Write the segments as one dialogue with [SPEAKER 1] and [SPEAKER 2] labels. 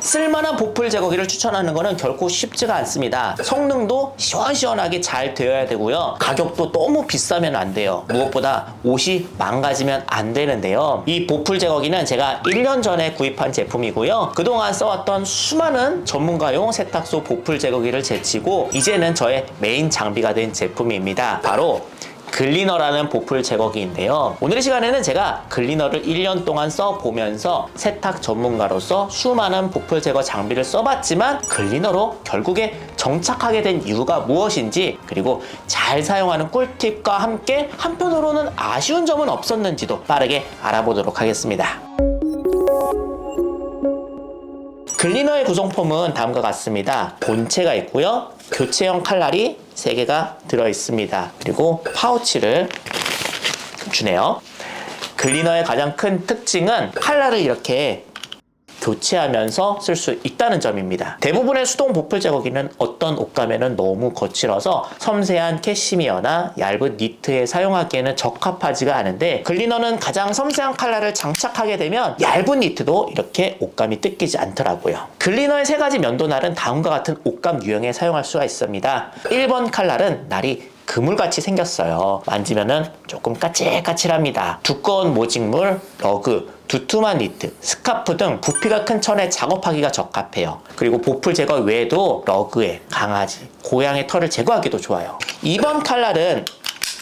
[SPEAKER 1] 쓸만한 보풀 제거기를 추천하는 것은 결코 쉽지가 않습니다. 성능도 시원시원하게 잘 되어야 되고요. 가격도 너무 비싸면 안 돼요. 무엇보다 옷이 망가지면 안 되는데요. 이 보풀 제거기는 제가 1년 전에 구입한 제품이고요. 그동안 써왔던 수많은 전문가용 세탁소 보풀 제거기를 제치고 이제는 저의 메인 장비가 된 제품입니다. 바로 글리너라는 보풀 제거기인데요. 오늘 이 시간에는 제가 글리너를 1년 동안 써보면서 세탁 전문가로서 수많은 보풀 제거 장비를 써봤지만 글리너로 결국에 정착하게 된 이유가 무엇인지, 그리고 잘 사용하는 꿀팁과 함께 한편으로는 아쉬운 점은 없었는지도 빠르게 알아보도록 하겠습니다. 글리너의 구성품은 다음과 같습니다. 본체가 있고요. 교체형 칼날이 3개가 들어있습니다. 그리고 파우치를 주네요. 글리너의 가장 큰 특징은 칼날을 이렇게 교체하면서 쓸 수 있다는 점입니다. 대부분의 수동 보풀 제거기는 어떤 옷감에는 너무 거칠어서 섬세한 캐시미어나 얇은 니트에 사용하기에는 적합하지가 않은데, 글리너는 가장 섬세한 칼날을 장착하게 되면 얇은 니트도 이렇게 옷감이 뜯기지 않더라고요. 글리너의 3가지 면도날은 다음과 같은 옷감 유형에 사용할 수가 있습니다. 1번 칼날은 날이 그물같이 생겼어요. 만지면은 조금 까칠까칠합니다. 두꺼운 모직물, 러그, 두툼한 니트, 스카프 등 부피가 큰 천에 작업하기가 적합해요. 그리고 보풀 제거 외에도 러그에 강아지, 고양이 털을 제거하기도 좋아요. 2번 칼날은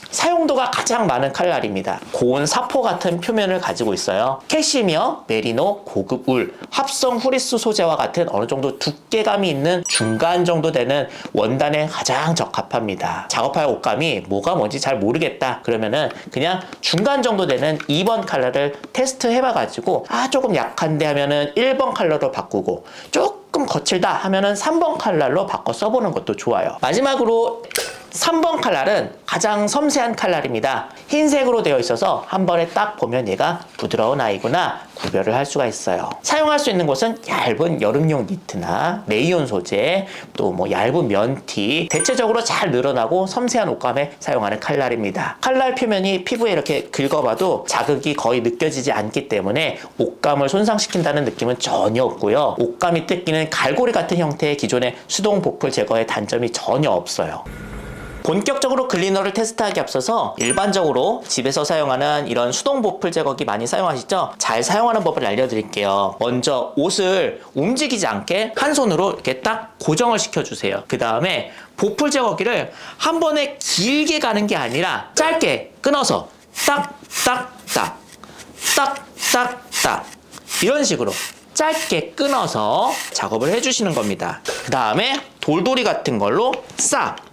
[SPEAKER 1] 사용도가 가장 많은 칼날입니다. 고운 사포 같은 표면을 가지고 있어요. 캐시미어, 메리노, 고급 울, 합성 후리스 소재와 같은 어느 정도 두께감이 있는 중간 정도 되는 원단에 가장 적합합니다. 작업할 옷감이 뭐가 뭔지 잘 모르겠다 그러면은 그냥 중간 정도 되는 2번 칼날을 테스트 해봐가지고 조금 약한데 하면은 1번 칼날로 바꾸고, 조금 거칠다 하면은 3번 칼날로 바꿔 써보는 것도 좋아요. 마지막으로 3번 칼날은 가장 섬세한 칼날입니다. 흰색으로 되어 있어서 한 번에 딱 보면 얘가 부드러운 아이구나 구별을 할 수가 있어요. 사용할 수 있는 곳은 얇은 여름용 니트나 레이온 소재, 또 뭐 얇은 면티, 대체적으로 잘 늘어나고 섬세한 옷감에 사용하는 칼날입니다. 칼날 표면이 피부에 이렇게 긁어봐도 자극이 거의 느껴지지 않기 때문에 옷감을 손상시킨다는 느낌은 전혀 없고요. 옷감이 뜯기는 갈고리 같은 형태의 기존의 수동 보풀 제거의 단점이 전혀 없어요. 본격적으로 글리너를 테스트하기 앞서서 일반적으로 집에서 사용하는 이런 수동 보풀 제거기 많이 사용하시죠? 잘 사용하는 법을 알려드릴게요. 먼저 옷을 움직이지 않게 한 손으로 이렇게 딱 고정을 시켜주세요. 그 다음에 보풀 제거기를 한 번에 길게 가는 게 아니라 짧게 끊어서 딱, 딱, 딱, 딱, 딱, 딱 이런 식으로 짧게 끊어서 작업을 해주시는 겁니다. 그 다음에 돌돌이 같은 걸로 싹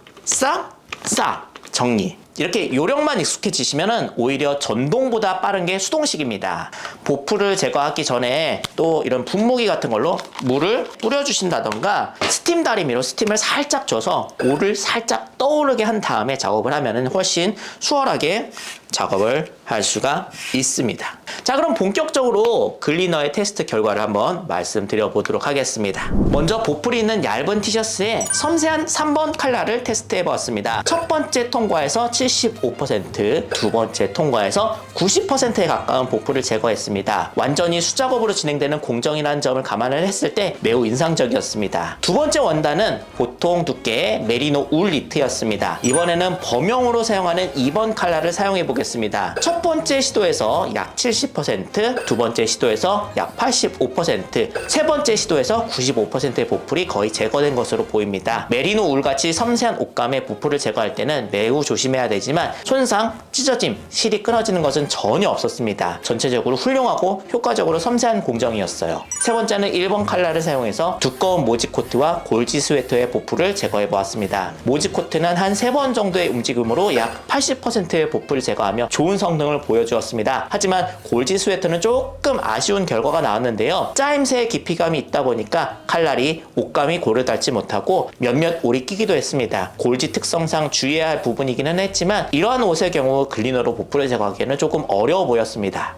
[SPEAKER 1] 정리. 이렇게 요령만 익숙해지시면 오히려 전동보다 빠른 게 수동식입니다. 보풀을 제거하기 전에 또 이런 분무기 같은 걸로 물을 뿌려주신다던가 스팀 다리미로 스팀을 살짝 줘서 오를 살짝 떠오르게 한 다음에 작업을 하면 훨씬 수월하게 작업을 할 수가 있습니다. 자, 그럼 본격적으로 글리너의 테스트 결과를 한번 말씀드려 보도록 하겠습니다. 먼저 보풀이 있는 얇은 티셔츠에 섬세한 3번 칼날을 테스트해 보았습니다. 첫 번째 통과에서 75%, 두 번째 통과에서 90%에 가까운 보풀을 제거했습니다. 완전히 수작업으로 진행되는 공정이라는 점을 감안을 했을 때 매우 인상적이었습니다. 두 번째 원단은 보통 두께의 메리노 울 니트였습니다. 이번에는 범용으로 사용하는 2번 칼날을 사용해 보겠습니다. 첫 번째 시도에서 약 70%, 두 번째 시도에서 약 85%, 세 번째 시도에서 95%의 보풀이 거의 제거된 것으로 보입니다. 메리노 울같이 섬세한 옷감의 보풀을 제거할 때는 매우 조심해야 되지만 손상, 찢어짐, 실이 끊어지는 것은 전혀 없었습니다. 전체적으로 훌륭하고 효과적으로 섬세한 공정이었어요. 세 번째는 1번 칼날을 사용해서 두꺼운 모직 코트와 골지 스웨터의 보풀을 제거해 보았습니다. 모직 코트는 한 3번 정도의 움직임으로 약 80%의 보풀을 제거하며 좋은 성능을 보여주었습니다. 하지만 골지 스웨터는 조금 아쉬운 결과가 나왔는데요. 짜임새의 깊이감이 있다 보니까 칼날이 옷감이 고루 닿지 못하고 몇몇 올이 끼기도 했습니다. 골지 특성상 주의해야 할 부분이기는 했지만 이러한 옷의 경우 글리너로 보풀을 제거하기에는 조금 어려워 보였습니다.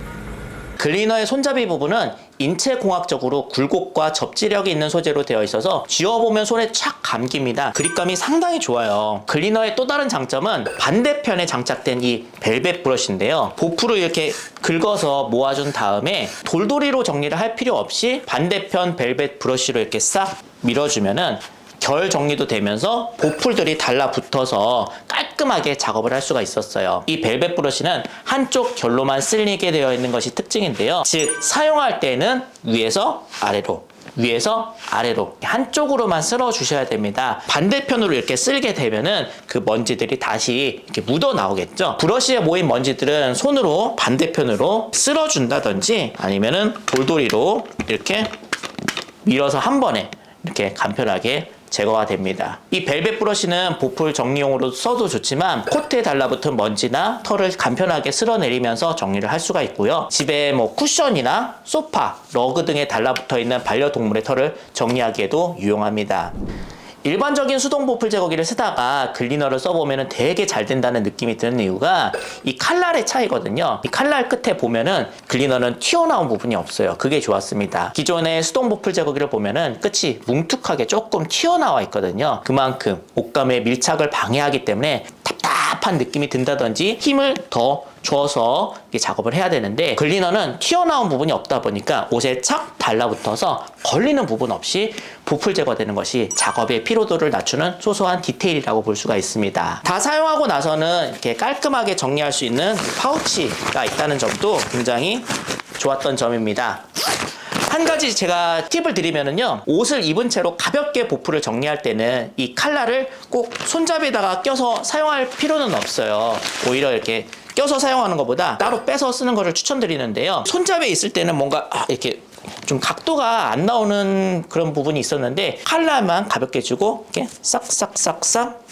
[SPEAKER 1] 글리너의 손잡이 부분은 인체공학적으로 굴곡과 접지력이 있는 소재로 되어 있어서 쥐어보면 손에 착 감깁니다. 그립감이 상당히 좋아요. 클리너의 또 다른 장점은 반대편에 장착된 이 벨벳 브러쉬인데요. 보풀을 이렇게 긁어서 모아준 다음에 돌돌이로 정리를 할 필요 없이 반대편 벨벳 브러쉬로 이렇게 싹 밀어주면은 결 정리도 되면서 보풀들이 달라붙어서 깔끔하게 작업을 할 수가 있었어요. 이 벨벳 브러쉬는 한쪽 결로만 쓸리게 되어 있는 것이 특징인데요. 즉 사용할 때는 위에서 아래로 위에서 아래로 한쪽으로만 쓸어 주셔야 됩니다. 반대편으로 이렇게 쓸게 되면은 그 먼지들이 다시 이렇게 묻어 나오겠죠. 브러쉬에 모인 먼지들은 손으로 반대편으로 쓸어 준다든지 아니면은 돌돌이로 이렇게 밀어서 한 번에 이렇게 간편하게 제거가 됩니다. 이 벨벳 브러쉬는 보풀 정리용으로 써도 좋지만 코트에 달라붙은 먼지나 털을 간편하게 쓸어내리면서 정리를 할 수가 있고요. 집에 뭐 쿠션이나 소파, 러그 등에 달라붙어 있는 반려동물의 털을 정리하기에도 유용합니다. 일반적인 수동 보풀 제거기를 쓰다가 클리너를 써보면 되게 잘 된다는 느낌이 드는 이유가 이 칼날의 차이거든요. 이 칼날 끝에 보면은 클리너는 튀어나온 부분이 없어요. 그게 좋았습니다. 기존의 수동 보풀 제거기를 보면은 끝이 뭉툭하게 조금 튀어나와 있거든요. 그만큼 옷감의 밀착을 방해하기 때문에 답답한 느낌이 든다든지 힘을 더 줘서 작업을 해야 되는데 클리너는 튀어나온 부분이 없다 보니까 옷에 착 달라붙어서 걸리는 부분 없이 보풀 제거되는 것이 작업의 피로도를 낮추는 소소한 디테일이라고 볼 수가 있습니다. 다 사용하고 나서는 이렇게 깔끔하게 정리할 수 있는 파우치가 있다는 점도 굉장히 좋았던 점입니다. 한 가지 제가 팁을 드리면은요, 옷을 입은 채로 가볍게 보풀을 정리할 때는 이 칼날을 꼭 손잡이에다가 껴서 사용할 필요는 없어요. 오히려 이렇게 껴서 사용하는 것보다 따로 빼서 쓰는 것을 추천드리는데요. 손잡이에 있을 때는 뭔가 이렇게 좀 각도가 안 나오는 그런 부분이 있었는데 칼날만 가볍게 주고 이렇게 싹싹싹싹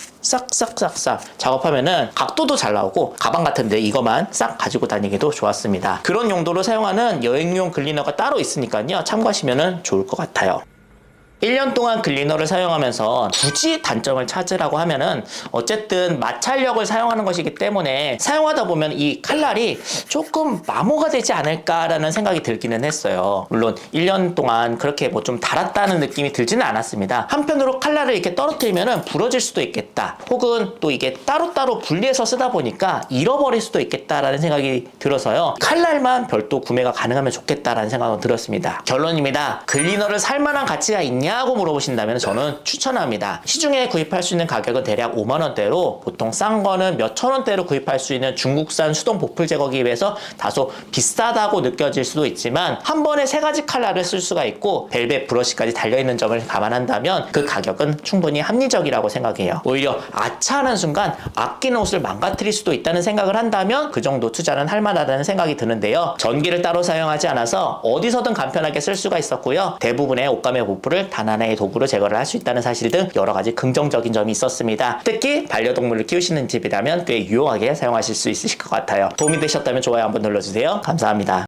[SPEAKER 1] 작업하면은 각도도 잘 나오고 가방 같은데 이것만 싹 가지고 다니기도 좋았습니다. 그런 용도로 사용하는 여행용 클리너가 따로 있으니까요, 참고하시면 좋을 것 같아요. 1년 동안 클리너를 사용하면서 굳이 단점을 찾으라고 하면은 어쨌든 마찰력을 사용하는 것이기 때문에 사용하다 보면 이 칼날이 조금 마모가 되지 않을까라는 생각이 들기는 했어요. 물론 1년 동안 그렇게 뭐 좀 달았다는 느낌이 들지는 않았습니다. 한편으로 칼날을 이렇게 떨어뜨리면은 부러질 수도 있겠다, 혹은 또 이게 따로따로 분리해서 쓰다 보니까 잃어버릴 수도 있겠다라는 생각이 들어서요, 칼날만 별도 구매가 가능하면 좋겠다라는 생각은 들었습니다. 결론입니다. 클리너를 살 만한 가치가 있냐고 물어보신다면 저는 추천합니다. 시중에 구입할 수 있는 가격은 대략 5만원대로 보통 싼 거는 몇천 원대로 구입할 수 있는 중국산 수동 보풀 제거기에 비해서 다소 비싸다고 느껴질 수도 있지만 한 번에 3가지 칼날을 쓸 수가 있고 벨벳 브러쉬까지 달려있는 점을 감안한다면 그 가격은 충분히 합리적이라고 생각해요. 오히려 아차하는 순간 아끼는 옷을 망가뜨릴 수도 있다는 생각을 한다면 그 정도 투자는 할 만하다는 생각이 드는데요. 전기를 따로 사용하지 않아서 어디서든 간편하게 쓸 수가 있었고요. 대부분의 옷감의 보풀을 단 하나의 도구로 제거를 할 수 있다는 사실 등 여러 가지 긍정적인 점이 있었습니다. 특히 반려동물을 키우시는 집이라면 꽤 유용하게 사용하실 수 있으실 것 같아요. 도움이 되셨다면 좋아요 한번 눌러주세요. 감사합니다.